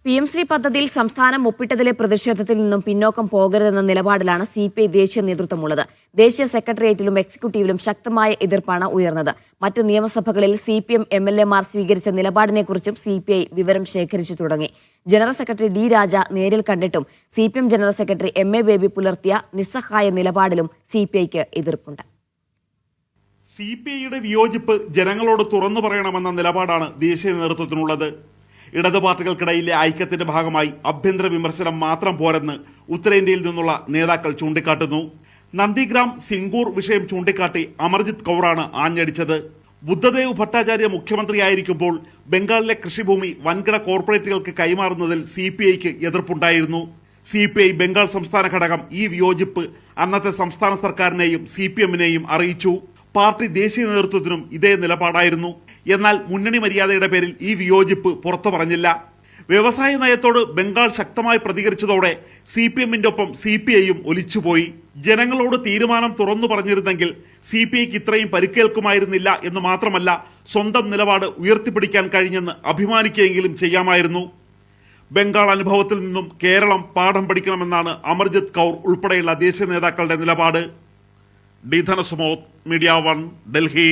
PM-ശ്രീ പദ്ധതിയിൽ സംസ്ഥാനം ഒപ്പിട്ടതിലെ പ്രതിഷേധത്തിൽ നിന്നും പിന്നോക്കം പോകരുതെന്ന നിലപാടിലാണ് CPI ദേശീയ നേതൃത്വമുള്ളത്. ദേശീയ സെക്രട്ടേറിയറ്റിലും എക്സിക്യൂട്ടീവിലും ശക്തമായ എതിർപ്പാണ് ഉയർന്നത്. മറ്റ് നിയമസഭകളിൽ CPM MLA-മാർ സ്വീകരിച്ച നിലപാടിനെക്കുറിച്ചും CPI വിവരം ശേഖരിച്ചു തുടങ്ങി. General secretary D. രാജ നേരിൽ കണ്ടിട്ടും CPM general secretary MA baby പുലർത്തിയ നിസ്സഹായ നിലപാടിലും CPIക്ക് എതിർപ്പുണ്ട്. CPIയുടെ വിയോജിപ്പ് ജനങ്ങളോട് തുറന്നു പറയണമെന്ന നിലപാടാണ് ദേശീയ നേതൃത്വത്തിനുള്ളത്. ഇടത് പാർട്ടികൾക്കിടയിലെ ഐക്യത്തിന്റെ ഭാഗമായി ആഭ്യന്തര വിമർശനം മാത്രം പോരെന്ന് ഉത്തരേന്ത്യയിൽ നിന്നുള്ള നേതാക്കൾ ചൂണ്ടിക്കാട്ടുന്നു. നന്ദിഗ്രാം സിംഗൂർ വിഷയം ചൂണ്ടിക്കാട്ടി അമർജിത് കൗറാണ് ആഞ്ഞടിച്ചത്. ബുദ്ധദേവ് ഭട്ടാചാര്യ മുഖ്യമന്ത്രിയായിരിക്കുമ്പോൾ ബംഗാളിലെ കൃഷിഭൂമി വൻകിട കോർപ്പറേറ്റുകൾക്ക് കൈമാറുന്നതിൽ CPIക്ക് എതിർപ്പുണ്ടായിരുന്നു. CPI ബംഗാൾ സംസ്ഥാന ഘടകം ഈ വിയോജിപ്പ് അന്നത്തെ സംസ്ഥാന സർക്കാരിനെയും CPM-നെയും അറിയിച്ചു. പാർട്ടി ദേശീയ നേതൃത്വത്തിനും ഇതേ നിലപാടായിരുന്നു. എന്നാൽ മുന്നണി മര്യാദയുടെ പേരിൽ ഈ വിയോജിപ്പ് പുറത്തു പറഞ്ഞില്ല. വ്യവസായ നയത്തോട് ബംഗാൾ ശക്തമായി പ്രതികരിച്ചതോടെ CPM-ന്റെ ഒപ്പം CPI-യും ഒലിച്ചുപോയി. ജനങ്ങളോട് തീരുമാനം തുറന്നു പറഞ്ഞിരുന്നെങ്കിൽ CPI-ക്ക് ഇത്രയും പരിക്കേൽക്കുമായിരുന്നില്ല എന്ന് മാത്രമല്ല, സ്വന്തം നിലപാട് ഉയർത്തിപ്പിടിക്കാൻ കഴിഞ്ഞെന്ന് അഭിമാനിക്കുകയെങ്കിലും ചെയ്യാമായിരുന്നു. ബംഗാൾ അനുഭവത്തിൽ നിന്നും കേരളം പാഠം പഠിക്കണമെന്നാണ് അമർജിത് കൗർ ഉൾപ്പെടെയുള്ള ദേശീയ നേതാക്കളുടെ നിലപാട്. D Dhanasumod, media 1, Delhi.